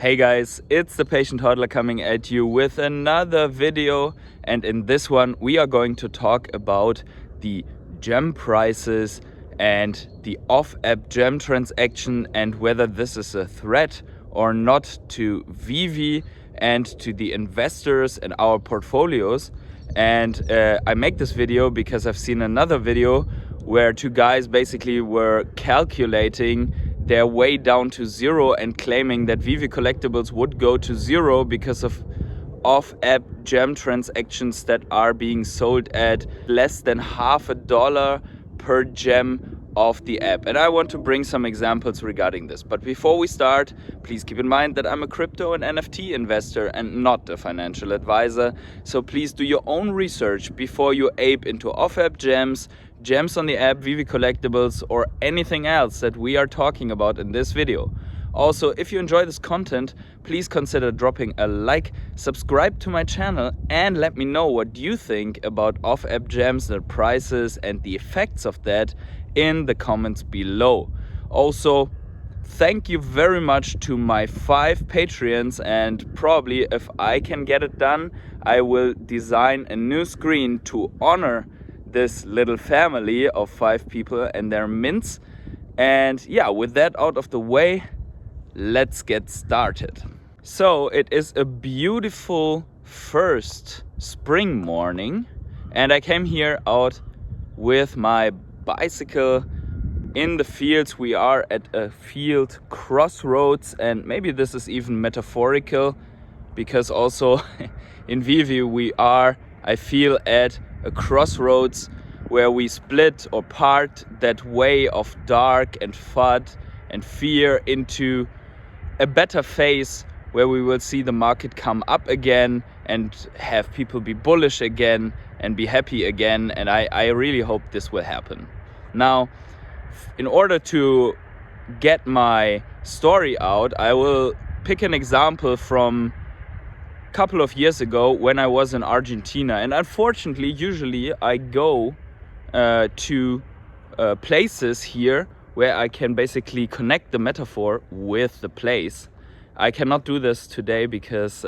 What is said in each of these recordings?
Hey guys, it's the Patient Hodler coming at you with another video, and in this one we are going to talk about the gem prices and the off-app gem transaction and whether this is a threat or not to Veve and to the investors and our portfolios. And I make this video because I've seen another video where two guys basically were calculating their way down to zero and claiming that Veve Collectibles would go to zero because of off-app gem transactions that are being sold at less than $0.50 per gem of the app. And I want to bring some examples regarding this. But before we start, please keep in mind that I'm a crypto and NFT investor and not a financial advisor. So please do your own research before you ape into off-app gems on the app, Veve Collectibles, or anything else that we are talking about in this video. Also, if you enjoy this content, please consider dropping a like, subscribe to my channel, and let me know what you think about off-app gems, their prices, and the effects of that in the comments below. Also, thank you very much to my 5 Patreons, and probably if I can get it done, I will design a new screen to honor this little family of 5 people and their mints. And yeah, with that out of the way, let's get started. So it is a beautiful first spring morning, and I came here out with my bicycle in the fields. We are at a field crossroads, and maybe this is even metaphorical because also in Veve we are, I feel, at a crossroads where we split or part that way of dark and FUD and fear into a better phase where we will see the market come up again and have people be bullish again and be happy again. And I really hope this will happen. Now, in order to get my story out, I will pick an example from couple of years ago when I was in Argentina. And unfortunately, usually I go to places here where I can basically connect the metaphor with the place. I cannot do this today because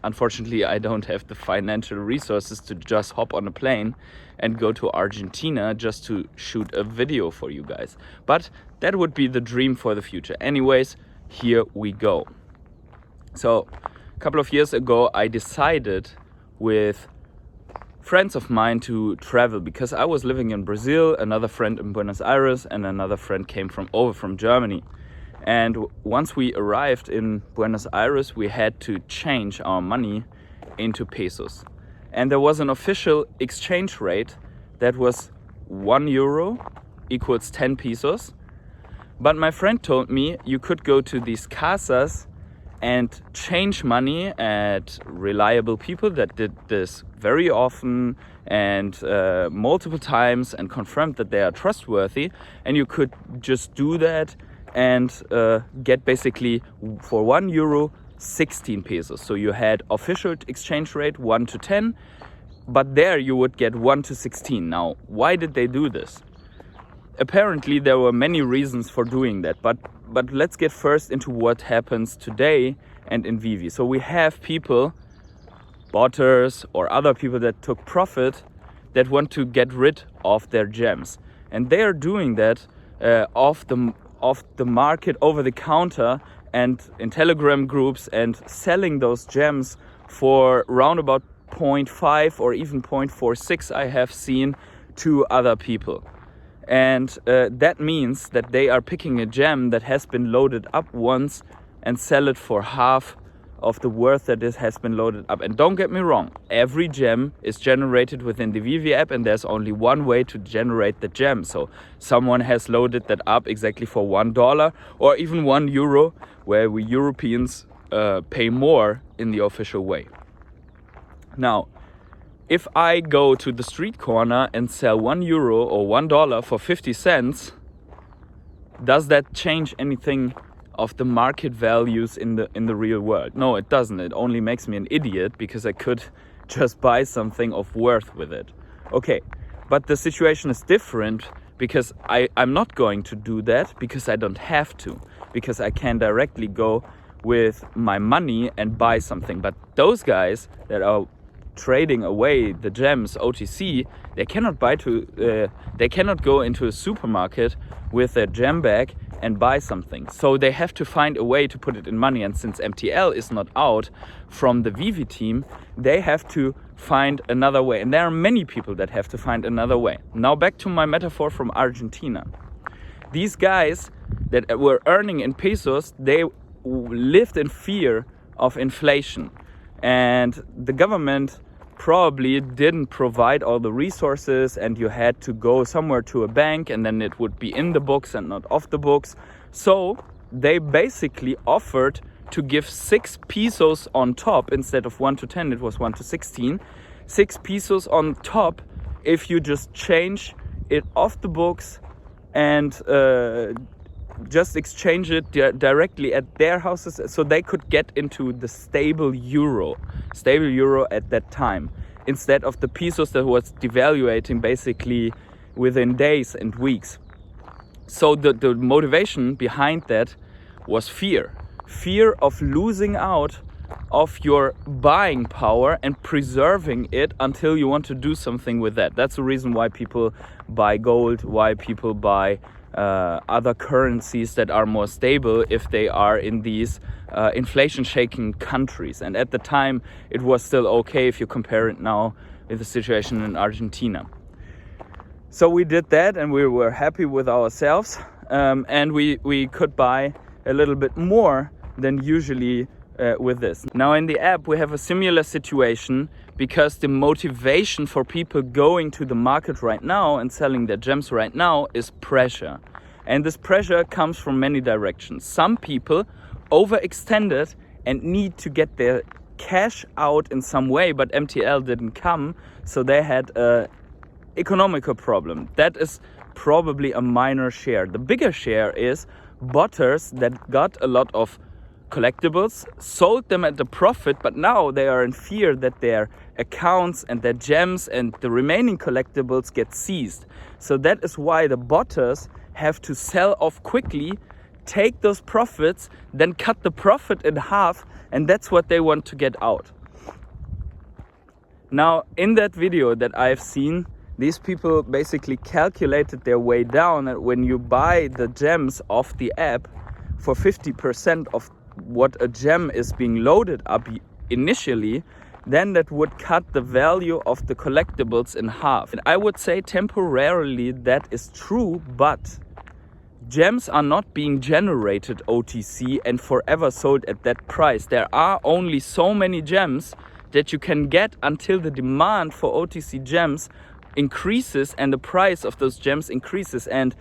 unfortunately I don't have the financial resources to just hop on a plane and go to Argentina just to shoot a video for you guys. But that would be the dream for the future. Anyways, here we go. So a couple of years ago, I decided with friends of mine to travel because I was living in Brazil, another friend in Buenos Aires, and another friend came over from Germany. And once we arrived in Buenos Aires, we had to change our money into pesos. And there was an official exchange rate that was €1 equals 10 pesos. But my friend told me you could go to these casas and change money at reliable people that did this very often and multiple times and confirmed that they are trustworthy, and you could just do that and get basically for €1 16 pesos. So you had official exchange rate 1 to 10, but there you would get 1 to 16. Now, why did they do this? Apparently there were many reasons for doing that, but let's get first into what happens today and in Veve. So we have people, botters or other people that took profit, that want to get rid of their gems, and they are doing that off the market, over the counter, and in Telegram groups, and selling those gems for round about 0.5 or even 0.46 I have seen to other people. And that means that they are picking a gem that has been loaded up once and sell it for half of the worth that it has been loaded up. And don't get me wrong, every gem is generated within the Veve app, and there's only one way to generate the gem. So someone has loaded that up exactly for $1 or even €1, where we Europeans pay more in the official way. Now, if I go to the street corner and sell €1 or $1 for 50 cents, does that change anything of the market values in the real world? No, it doesn't. It only makes me an idiot because I could just buy something of worth with it. Okay, but the situation is different because I'm not going to do that because I don't have to, because I can directly go with my money and buy something. But those guys that are trading away the gems OTC, they cannot go into a supermarket with their gem bag and buy something. So they have to find a way to put it in money. And since MTL is not out from the Veve team, they have to find another way. And there are many people that have to find another way. Now back to my metaphor from Argentina. These guys that were earning in pesos, they lived in fear of inflation. And the government probably didn't provide all the resources, and you had to go somewhere to a bank, and then it would be in the books and not off the books. So they basically offered to give 6 pesos on top. Instead of 1 to 10, it was 1 to 16. 6 pesos on top if you just change it off the books and just exchange it directly at their houses, so they could get into the stable euro at that time, instead of the pesos that was devaluating basically within days and weeks. So the motivation behind that was fear of losing out of your buying power and preserving it until you want to do something with that. That's the reason why people buy gold, why people buy other currencies that are more stable if they are in these inflation-shaking countries. And at the time, it was still okay if you compare it now with the situation in Argentina. So we did that, and we were happy with ourselves, and we could buy a little bit more than usually with this. Now in the app, we have a similar situation, because the motivation for people going to the market right now and selling their gems right now is pressure. And this pressure comes from many directions. Some people overextended and need to get their cash out in some way, but MTL didn't come, so they had an economical problem. That is probably a minor share. The bigger share is botters that got a lot of collectibles, sold them at a profit, but now they are in fear that their accounts and their gems and the remaining collectibles get seized. So that is why the botters have to sell off quickly, take those profits, then cut the profit in half, and that's what they want to get out. Now in that video that I've seen, these people basically calculated their way down, that when you buy the gems off the app for 50% of what a gem is being loaded up initially, then that would cut the value of the collectibles in half. And I would say temporarily that is true, but gems are not being generated OTC and forever sold at that price. There are only so many gems that you can get until the demand for OTC gems increases and the price of those gems increases. And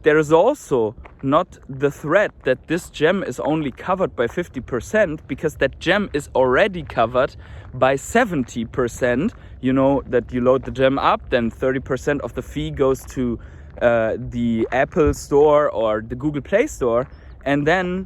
there is also not the threat that this gem is only covered by 50%, because that gem is already covered by 70%. You know that you load the gem up, then 30% of the fee goes to the Apple Store or the Google Play Store, and then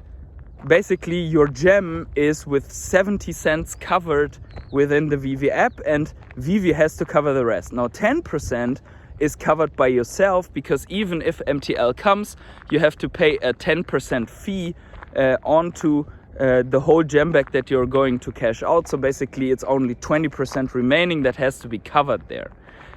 basically your gem is with 70 cents covered within the Veve app, and Veve has to cover the rest. Now 10% is covered by yourself, because even if MTL comes, you have to pay a 10% fee onto the whole gem bag that you're going to cash out. So basically it's only 20% remaining that has to be covered there.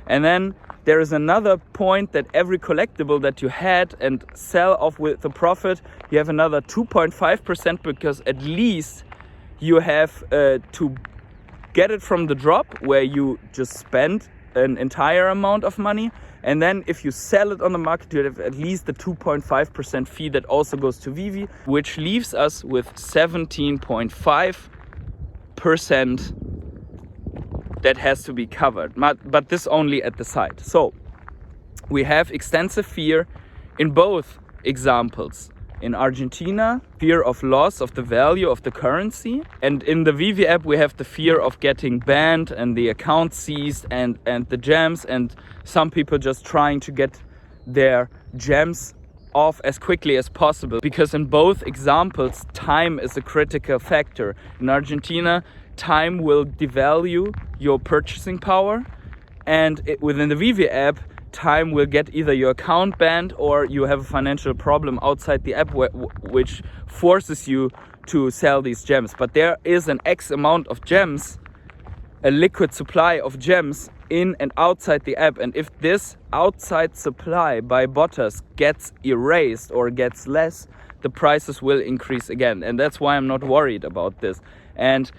And then there is another point, that every collectible that you had and sell off with the profit, you have another 2.5%, because at least you have to get it from the drop where you just spent an entire amount of money, and then if you sell it on the market, you have at least the 2.5% fee that also goes to Veve, which leaves us with 17.5% that has to be covered, but this only at the site. So we have extensive fear in both examples. In Argentina, fear of loss of the value of the currency. And in the Veve app, we have the fear of getting banned and the account seized and the gems, and some people just trying to get their gems off as quickly as possible. Because in both examples, time is a critical factor. In Argentina, time will devalue your purchasing power. And within the Veve app, time will get either your account banned or you have a financial problem outside the app which forces you to sell these gems, but there is an X amount of gems, a liquid supply of gems in and outside the app, and if this outside supply by botters gets erased or gets less, the prices will increase again. And that's why I'm not worried about this. And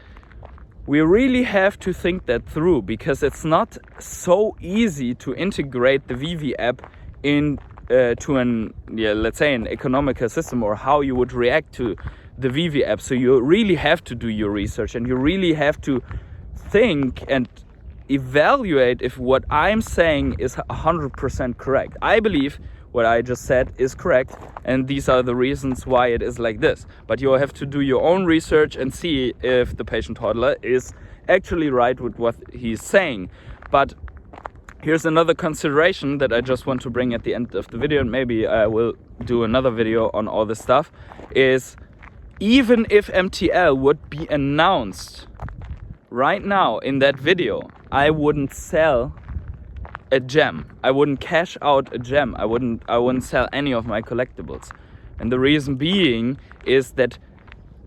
we really have to think that through, because it's not so easy to integrate the Veve app in to an, let's say, an economical system, or how you would react to the Veve app. So you really have to do your research, and you really have to think and evaluate if what I'm saying is 100% correct. I believe what I just said is correct, and these are the reasons why it is like this. But you have to do your own research and see if the patient hodler is actually right with what he's saying. But here's another consideration that I just want to bring at the end of the video, and maybe I will do another video on all this stuff, is even if MTL would be announced right now in that video, I wouldn't sell a gem. I wouldn't cash out a gem. I wouldn't sell any of my collectibles. And the reason being is that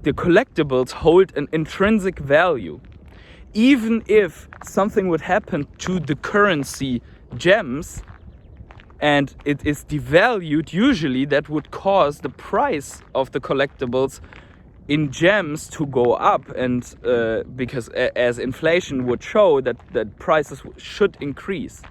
the collectibles hold an intrinsic value. Even if something would happen to the currency gems and it is devalued, usually that would cause the price of the collectibles in gems to go up, and because as inflation would show that prices should increase.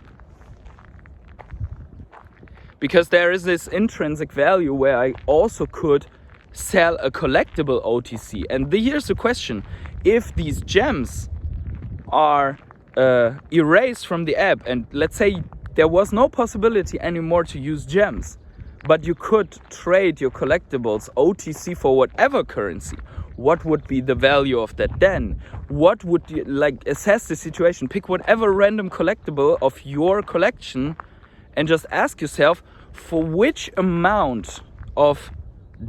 Because there is this intrinsic value where I also could sell a collectible OTC. And here's the question: if these gems are erased from the app, and let's say there was no possibility anymore to use gems, but you could trade your collectibles OTC for whatever currency, what would be the value of that then? What would you, like, assess the situation, pick whatever random collectible of your collection and just ask yourself, for which amount of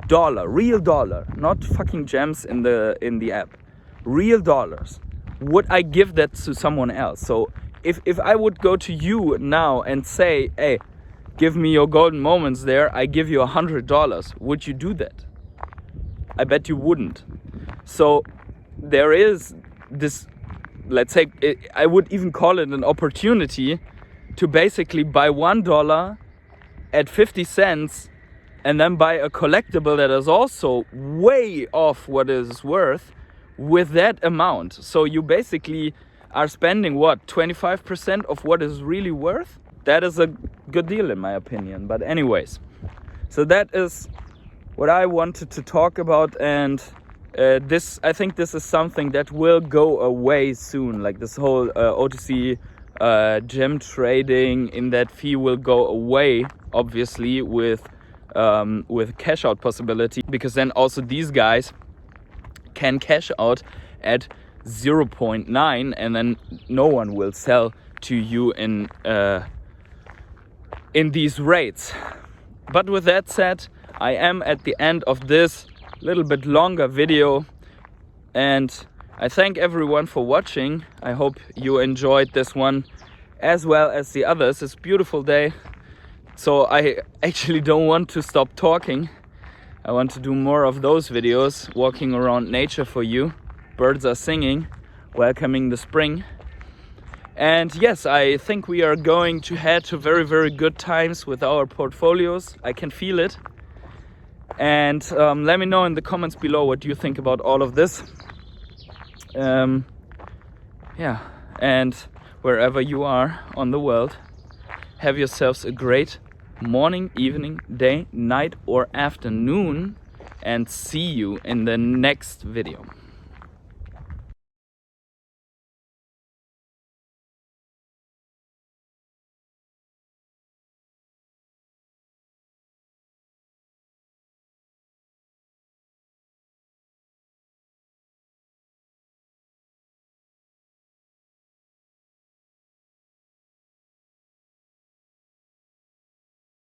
dollar, real dollar, not fucking gems in the app, real dollars, would I give that to someone else? So if I would go to you now and say, hey, give me your golden moments there, I give you $100, would you do that? I bet you wouldn't. So there is this, let's say, I would even call it an opportunity to basically buy $1 at 50 cents and then buy a collectible that is also way off what it is worth with that amount. So you basically are spending, what, 25% of what is really worth? That is a good deal in my opinion. But anyways, so that is what I wanted to talk about, and I think this is something that will go away soon. Like this whole OTC gem trading in that fee will go away, obviously, with cash out possibility, because then also these guys can cash out at 0.9 and then no one will sell to you in these rates. But with that said, I am at the end of this little bit longer video, and I thank everyone for watching. I hope you enjoyed this one as well as the others. It's a beautiful day, so I actually don't want to stop talking. I want to do more of those videos, walking around nature for you. Birds are singing, welcoming the spring. And yes, I think we are going to head to very, very good times with our portfolios. I can feel it. And let me know in the comments below what you think about all of this. Yeah, and wherever you are on the world, have yourselves a great morning, evening, day, night, or afternoon, and see you in the next video.